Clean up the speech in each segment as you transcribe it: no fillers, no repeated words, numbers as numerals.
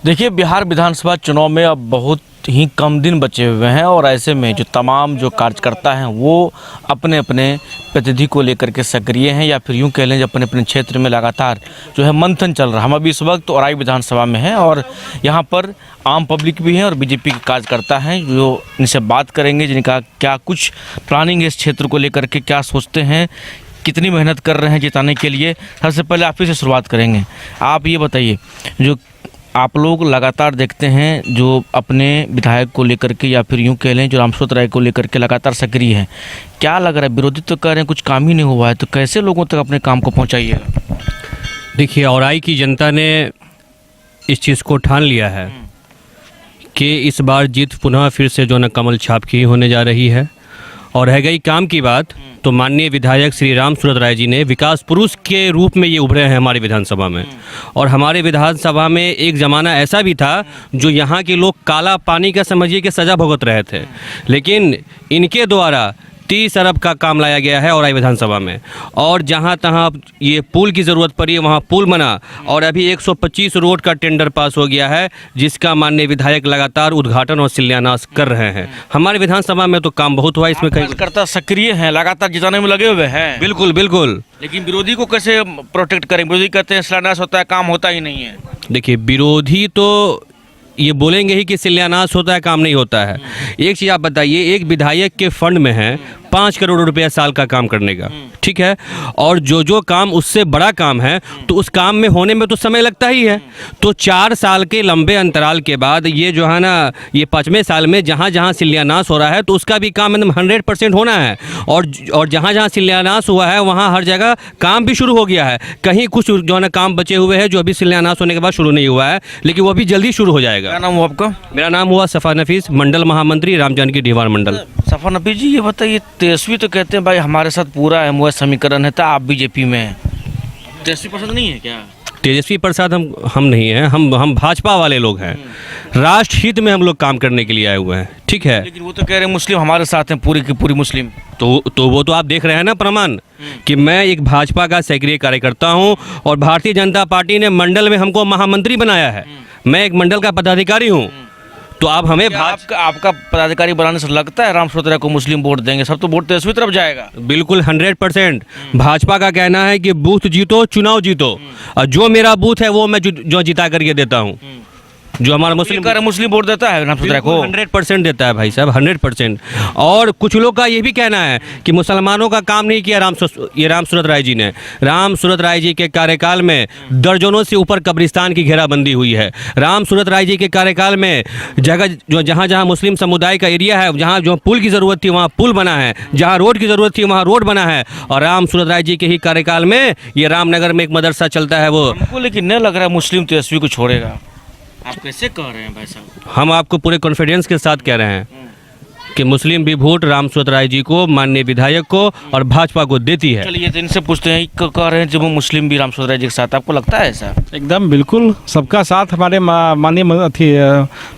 देखिए, बिहार विधानसभा चुनाव में अब बहुत ही कम दिन बचे हुए हैं और ऐसे में जो तमाम जो कार्यकर्ता हैं वो अपने अपने प्रतिनिधि को लेकर के सक्रिय हैं, या फिर यूं कह लें अपने अपने क्षेत्र में लगातार जो है मंथन चल रहा है। हम अभी इस वक्त औराई विधानसभा में हैं और यहाँ पर आम पब्लिक भी हैं और बीजेपी के कार्यकर्ता हैं जो इनसे बात करेंगे, जिनका क्या कुछ प्लानिंग है इस क्षेत्र को लेकर के, क्या सोचते हैं, कितनी मेहनत कर रहे हैं जिताने के लिए। सबसे पहले आप ही से शुरुआत करेंगे। आप ये बताइए, जो आप लोग लगातार देखते हैं जो अपने विधायक को लेकर के या फिर यूं कह लें जो रामसूरत राय को लेकर के लगातार सक्रिय हैं, क्या लग रहा है? विरोधी तो कह रहे हैं कुछ काम ही नहीं हुआ है, तो कैसे लोगों तक अपने काम को पहुंचाइएगा? देखिए, औराई की जनता ने इस चीज़ को ठान लिया है कि इस बार जीत पुनः फिर से जो न कमल छाप की होने जा रही है। और रह गई काम की बात, तो माननीय विधायक श्री रामसूरत राय जी ने विकास पुरुष के रूप में ये उभरे हैं हमारे विधानसभा में। और हमारे विधानसभा में एक ज़माना ऐसा भी था जो यहाँ के लोग काला पानी का समझिए कि सज़ा भुगत रहे थे, लेकिन इनके द्वारा 30 अरब का काम लाया गया है औराई विधानसभा में। और जहाँ तहाँ ये पुल की ज़रूरत पड़ी वहाँ पुल बना और अभी 125 रोड का टेंडर पास हो गया है, जिसका माननीय विधायक लगातार उद्घाटन और शिलान्यास कर रहे हैं। हमारे विधानसभा में तो काम बहुत हुआ, इसमें कई कार्यकर्ता सक्रिय हैं, लगातार जिताने में लगे हुए हैं। बिल्कुल बिल्कुल। लेकिन विरोधी को कैसे प्रोटेक्ट करें? विरोधी कहते हैं शिलान्यास होता है, काम होता ही नहीं है। देखिए, विरोधी तो ये बोलेंगे ही कि शिलान्यास होता है, काम नहीं होता है। एक चीज़ आप बताइए, एक विधायक के फंड में है 5 करोड़ रुपया साल का काम करने का, ठीक है, और जो काम उससे बड़ा काम है तो उस काम में होने में तो समय लगता ही है। तो 4 साल के लंबे अंतराल के बाद ये जो है ना, ये 5वें साल में जहाँ जहाँ शिलान्यास हो रहा है तो उसका भी काम एकदम 100% होना है। और जहाँ जहाँ शिलान्यास हुआ है वहाँ हर जगह काम भी शुरू हो गया है। कहीं कुछ जो है ना काम बचे हुए हैं जो अभी शिलान्यास होने के बाद शुरू नहीं हुआ है, लेकिन वो भी जल्दी शुरू हो जाएगा। क्या नाम हुआ आपका? मेरा नाम हुआ सफ़ा नफीस, मंडल महामंत्री राम जानकी डीवार मंडल। सफ़ा नफीस जी, ये बताइए, तेजस्वी तो कहते हैं भाई हमारे साथ पूरा एमओएस समीकरण है, तो आप बीजेपी में हैं, तेजस्वी पसंद नहीं है क्या? तेजस्वी प्रसाद हम नहीं हैं, हम भाजपा वाले लोग हैं। राष्ट्र हित में हम लोग काम करने के लिए आए हुए हैं, ठीक है। लेकिन वो तो कह रहे हैं मुस्लिम हमारे साथ हैं, पूरी की पूरी मुस्लिम। तो वो तो आप देख रहे हैं ना प्रमाण कि मैं एक भाजपा का सक्रिय कार्यकर्ता हूं और भारतीय जनता पार्टी ने मंडल में हमको महामंत्री बनाया है। मैं एक मंडल का पदाधिकारी हूं। तो आप हमें आपका पदाधिकारी बनाने से लगता है रामसूरत राय को मुस्लिम वोट देंगे? सब तो वोट तेजस्वी तरफ जाएगा। बिल्कुल 100%। भाजपा का कहना है कि बूथ जीतो, चुनाव जीतो, और जो मेरा बूथ है वो मैं जो जिता करके देता हूँ। जो हमारा मुस्लिम वोट देता है रामसूरत राय को, 100% देता है भाई साहब, 100%। और कुछ लोग का ये भी कहना है कि मुसलमानों का काम नहीं किया रामसूरत राय जी ने। रामसूरत राय जी के कार्यकाल में दर्जनों से ऊपर कब्रिस्तान की घेराबंदी हुई है। रामसूरत राय जी के कार्यकाल में जगह जो जहाँ जहाँ मुस्लिम समुदाय का एरिया है, जहाँ जो पुल की ज़रूरत थी वहाँ पुल बना है, जहाँ रोड की ज़रूरत थी वहाँ रोड बना है। और रामसूरत राय जी के ही कार्यकाल में ये रामनगर में एक मदरसा चलता है वो। हमको लेकिन नहीं लग रहा है मुस्लिम तेजस्वी को छोड़ेगा। आप कैसे कह रहे हैं भाई साहब? हम आपको पूरे कॉन्फिडेंस के साथ कह रहे हैं कि मुस्लिम भी वोट रामसूरत राय जी को, माननीय विधायक को और भाजपा को देती है। चलिए, तो इनसे पूछते हैं, कह रहे हैं जब वो मुस्लिम भी रामसूरत राय जी के साथ, आपको लगता है ऐसा? एकदम बिल्कुल, सबका साथ हमारे माननीय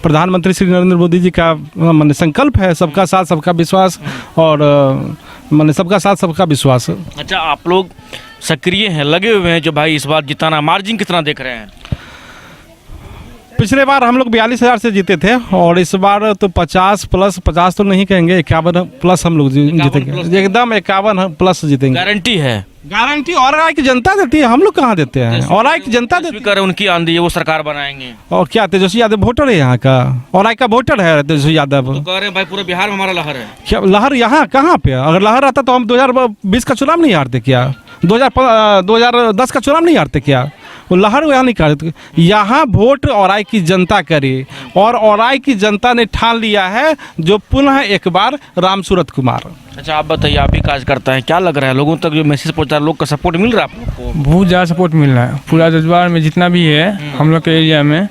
प्रधानमंत्री श्री नरेंद्र मोदी जी का माने संकल्प है, सबका साथ सबका विश्वास, और माने सबका साथ सबका विश्वास। अच्छा, आप लोग सक्रिय हैं, लगे हुए हैं जो भाई इस बार जिताना, मार्जिन कितना देख रहे हैं? पिछले बार हम लोग 42,000 से जीते थे और इस बार तो 50+ तो नहीं कहेंगे, 51+ हम लोग जीतेंगे, एकदम 51+ जीतेंगे। गारंटी है? गारंटी औराई की जनता देती है, हम लोग कहाँ देते हैं, औराई की जनता देती है। उनकी आंधी है, वो सरकार बनाएंगे। और क्या तेजस्वी यादव वोटर है यहाँ का, औराई का वोटर है तेजस्वी यादव। तो कह रहे हैं भाई पूरे बिहार में हमारा लहर है। क्या लहर यहाँ कहाँ पे? अगर लहर आता तो हम 2020 का चुनाव नहीं हारते क्या? 2010 का चुनाव नहीं हारते क्या? वो लहर यहाँ नहीं करते। यहाँ वोट औराई की जनता करे और औराई की जनता ने ठान लिया है जो पुनः एक बार रामसूरत कुमार। अच्छा, आप बताइए, आप भी काज करता है, क्या लग रहा है लोगों तक जो मैसेज पहुंचा रहा है, लोग का सपोर्ट मिल रहा है आप लोग को? बहुत ज़्यादा सपोर्ट मिल रहा है। पूरा जज्बार में जितना भी है हम लोग के एरिया में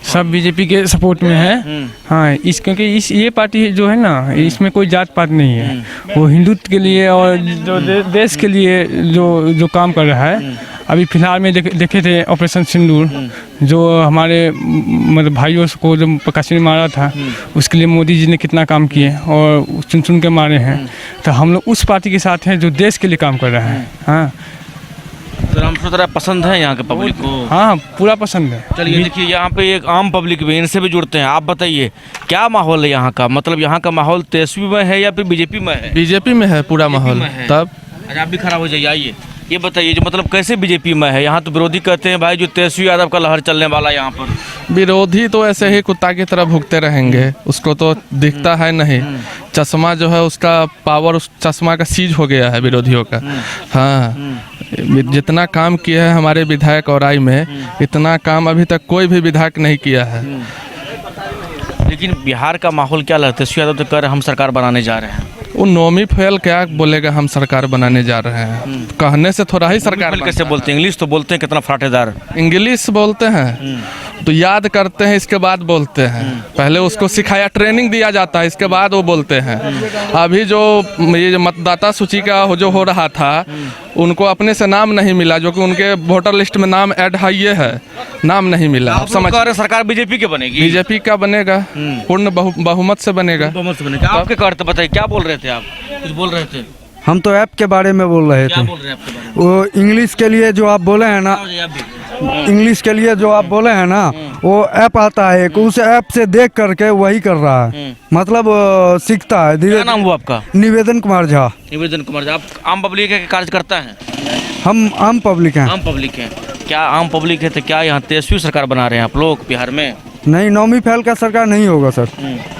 सब बीजेपी के सपोर्ट में है। हाँ, क्योंकि ये पार्टी जो है ना, इसमें कोई जात पात नहीं है। वो हिंदुत्व के लिए और जो देश के लिए जो काम कर रहा है। अभी फिलहाल में देखे थे ऑपरेशन सिंदूर, जो हमारे मतलब भाइयों को जो कश्मीर मारा था, उसके लिए मोदी जी ने कितना काम किए और चुन के मारे हैं। तो हम लोग उस पार्टी के साथ हैं जो देश के लिए काम कर रहा है। हाँ, तो रामसूरत राय पसंद है यहाँ के पब्लिक को? हाँ पूरा पसंद है। चलिए देखिए यहाँ पे एक आम पब्लिक भी, इनसे भी जुड़ते हैं। आप बताइए क्या माहौल है यहाँ का, मतलब यहाँ का माहौल तेजस्वी में है या फिर बीजेपी में है? बीजेपी में है पूरा माहौल। में है। तब अच्छा आप भी खड़ा हो जाइए, आइए ये बताइए जो मतलब कैसे बीजेपी में है? यहाँ तो विरोधी कहते हैं भाई जो तेजस्वी यादव का लहर चलने वाला है यहाँ पर। विरोधी तो ऐसे ही कुत्ता की तरह भुगते रहेंगे, उसको तो दिखता है नहीं। चश्मा जो है उसका पावर उस चश्मा का सीज हो गया है विरोधियों का। हाँ, जितना काम किया है हमारे विधायक औराई में, इतना काम अभी तक कोई भी विधायक नहीं किया है। लेकिन बिहार का माहौल क्या लगता है? तेजस्वी यादव तो कह रहे हैं हम सरकार बनाने जा रहे हैं। वो नौमी फेल क्या बोलेगा हम सरकार बनाने जा रहे हैं, कहने से थोड़ा ही सरकार कैसे बोलते हैं? इंग्लिश तो बोलते हैं कितना फराटेदार। इंग्लिश बोलते हैं तो याद करते हैं, इसके बाद बोलते हैं। पहले उसको सिखाया, ट्रेनिंग दिया जाता है, इसके बाद वो बोलते हैं। अभी जो ये जो मतदाता सूची का जो हो रहा था, उनको अपने से नाम नहीं मिला, जो कि उनके वोटर लिस्ट में नाम ऐड है, ये है, नाम नहीं मिला। आप समझ रहे सरकार बीजेपी के बनेगी? बीजेपी का बनेगा, पूर्ण बहुमत से बनेगा। बहुमत से बनेगा। आपके कार्य तो बताइए, क्या बोल रहे थे आप? कुछ बोल रहे थे? हम तो ऐप के बारे में बोल रहे क्या थे। बोल रहे हैं आपके बारे में? वो इंग्लिश के लिए जो आप बोले हैं ना, आप भी। इंग्लिश के लिए जो आप बोले हैं ना, वो ऐप आता है एक, उस ऐप से देख करके वही कर रहा है, मतलब सीखता है धीरे। क्या नाम हुआ आपका? निवेदन कुमार झा। निवेदन कुमार झा। आप आम पब्लिक के कार्यकर्ता हैं? हम आम पब्लिक हैं। आम पब्लिक हैं। क्या आम पब्लिक है तो क्या यहाँ तेजस्वी सरकार बना रहे हैं आप लोग बिहार में? नहीं, नौमी फैल का सरकार नहीं होगा सर।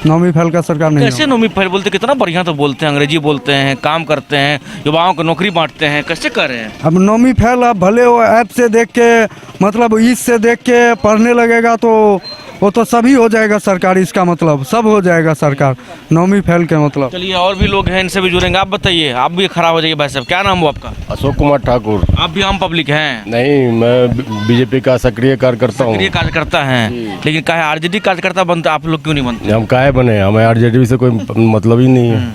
नौमी फैल का सरकार नहीं कैसे होगा। नौमी फैल बोलते? कितना बढ़िया तो बोलते हैं, अंग्रेजी बोलते हैं, काम करते हैं, युवाओं को नौकरी बांटते हैं, कैसे कर रहे हैं? अब नौमी फैल आप भले वो ऐप से देख के, मतलब इससे देख के पढ़ने लगेगा तो वो तो सभी हो जाएगा सरकार, इसका मतलब सब हो जाएगा सरकार, नौमी फैल के मतलब। चलिए और भी लोग हैं, इनसे भी जुड़ेंगे। आप बताइए, आप भी खड़ा हो जाइए भाई साहब। क्या नाम हो आपका? अशोक कुमार ठाकुर। आप भी आम पब्लिक हैं? नहीं, मैं बीजेपी का सक्रिय कार्यकर्ता हूँ। सक्रिय कार्यकर्ता हैं, लेकिन कहे आरजेडी कार्यकर्ता बनते आप लोग क्यों नहीं बनते? हम काहे बने, हमें आरजेडी से कोई मतलब ही नहीं है।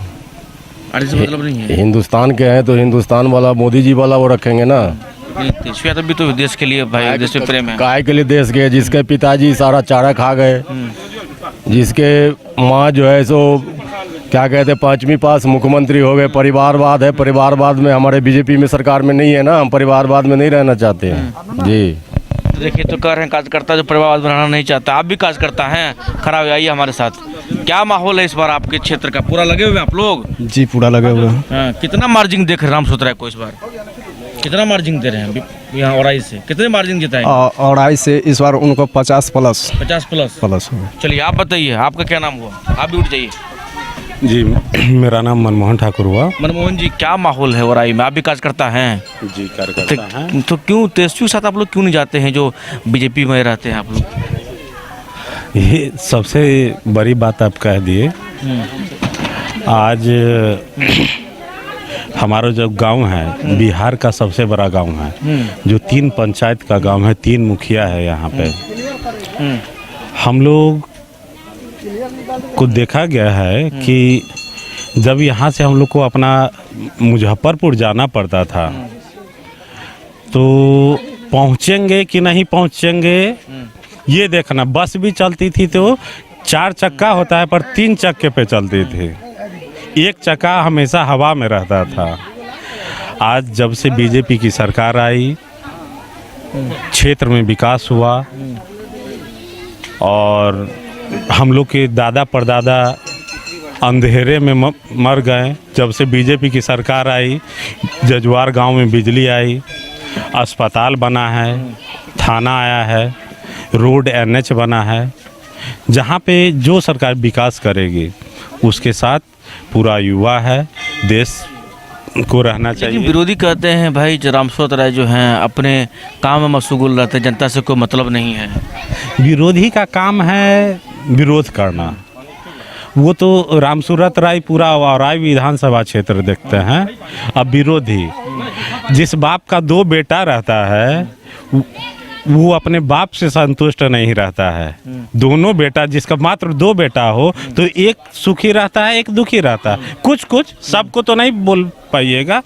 आरजेडी मतलब नहीं है। हिंदुस्तान के हैं तो हिंदुस्तान वाला मोदी जी वाला वो रखेंगे ना। तेजस्वी यादव भी तो देश के लिए भाई, देश में प्रेम है। काहे के लिए देश के? जिसके पिताजी सारा चारा खा गए, जिसके माँ जो है सो क्या कहते हैं 5वीं पास मुख्यमंत्री हो गए। परिवारवाद है, परिवारवाद में हमारे बीजेपी में सरकार में नहीं है ना, हम परिवारवाद में नहीं रहना चाहते हैं जी। तो देखिए तो कह रहे हैं कार्यकर्ता जो परिवारवाद बनाना नहीं चाहता। आप भी कार्यकर्ता हैं, खड़ा हो जाइए हमारे साथ। क्या माहौल है इस बार आपके क्षेत्र का? पूरा लगे हुए हैं आप लोग? जी पूरा लगे हुए हैं। हाँ, कितना मार्जिन देख रहे हैं रामसूरत राय को इस बार? कितना मार्जिन दे रहे हैं यहाँ औराई से? कितने मार्जिन जिताए? औराई से इस बार उनको 50 प्लस 50 प्लस। हो। चलिए आप बताइए, आपका क्या नाम हुआ? आप भी उठ जाइए। जी, मेरा नाम मनमोहन ठाकुर हुआ। मनमोहन जी, क्या माहौल है औराई में? आप भी कार्यकर्ता हैं? जी, कार्यकर्ता हैं। तो क्यों तेजस्वी के साथ आप लोग क्यों नहीं जाते हैं जो बीजेपी में रहते हैं आप लोग? ये सबसे बड़ी बात आप कह दिए। आज हमारा जो गांव है बिहार का सबसे बड़ा गांव है, जो 3 पंचायत का गांव है, 3 मुखिया है यहाँ पे। हम लोग को देखा गया है कि जब यहाँ से हम लोग को अपना मुजफ्फरपुर जाना पड़ता था तो पहुँचेंगे कि नहीं पहुँचेंगे ये देखना। बस भी चलती थी तो 4 चक्का होता है पर 3 चक्के पे चलती थी, 1 चक्का हमेशा हवा में रहता था। आज जब से बीजेपी की सरकार आई, क्षेत्र में विकास हुआ और हम लोग के दादा परदादा अंधेरे में मर गए। जब से बीजेपी की सरकार आई, जजुआर गांव में बिजली आई, अस्पताल बना है, थाना आया है, रोड NH बना है। जहाँ पे जो सरकार विकास करेगी उसके साथ पूरा युवा है, देश को रहना चाहिए। लेकिन विरोधी कहते हैं भाई रामसूरत राय जो हैं अपने काम में मशगूल रहते हैं, जनता से कोई मतलब नहीं है। विरोधी का काम है विरोध करना। वो तो रामसूरत राय पूरा औराई विधानसभा क्षेत्र देखते हैं। अब विरोधी जिस बाप का 2 बेटा रहता है वो अपने बाप से संतुष्ट नहीं रहता है। दोनों बेटा, जिसका मात्र 2 बेटा हो तो एक सुखी रहता है, एक दुखी रहता है। कुछ सबको तो नहीं बोल पाइएगा।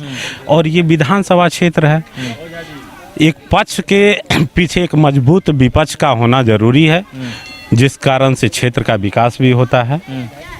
और ये विधानसभा क्षेत्र है, एक पक्ष के पीछे एक मजबूत विपक्ष का होना जरूरी है, जिस कारण से क्षेत्र का विकास भी होता है।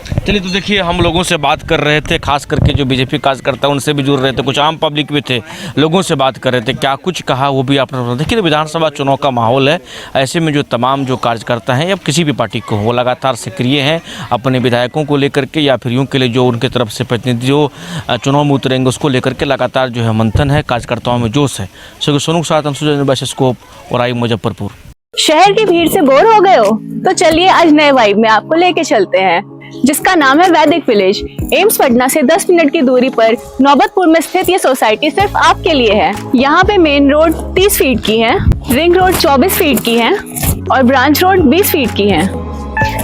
चलिए, तो देखिए हम लोगों से बात कर रहे थे, खास करके जो बीजेपी कार्यकर्ता उनसे भी जुड़ रहे थे, कुछ आम पब्लिक भी थे, लोगों से बात कर रहे थे, क्या कुछ कहा वो भी आपने देखिए। विधानसभा चुनाव का माहौल है, ऐसे में जो तमाम जो कार्यकर्ता हैं या किसी भी पार्टी को वो लगातार सक्रिय हैं अपने विधायकों को लेकर के, या फिर यूँ के लिए जो उनके तरफ से प्रतिनिधि जो चुनाव में उतरेंगे उसको लेकर के लगातार जो है मंथन है, कार्यकर्ताओं में जोश है। सोनू के साथ अंशुजन स्कोप और आई मुजफ्फरपुर। शहर की भीड़ से बोर हो गए हो? तो चलिए आज नए वाइब में आपको लेके चलते हैं, जिसका नाम है वैदिक विलेज। एम्स पटना से 10 मिनट की दूरी पर नौबतपुर में स्थित ये सोसाइटी सिर्फ आपके लिए है। यहाँ पे मेन रोड 30 फीट की है, रिंग रोड 24 फीट की है और ब्रांच रोड 20 फीट की है।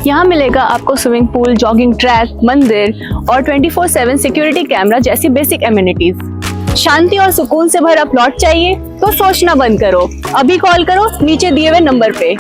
यहाँ मिलेगा आपको स्विमिंग पूल, जॉगिंग ट्रैक, मंदिर और 24/7 सिक्योरिटी कैमरा जैसी बेसिक एमिनिटीज। शांति और सुकून से भरा प्लॉट चाहिए तो सोचना बंद करो, अभी कॉल करो नीचे दिए हुए नंबर पे।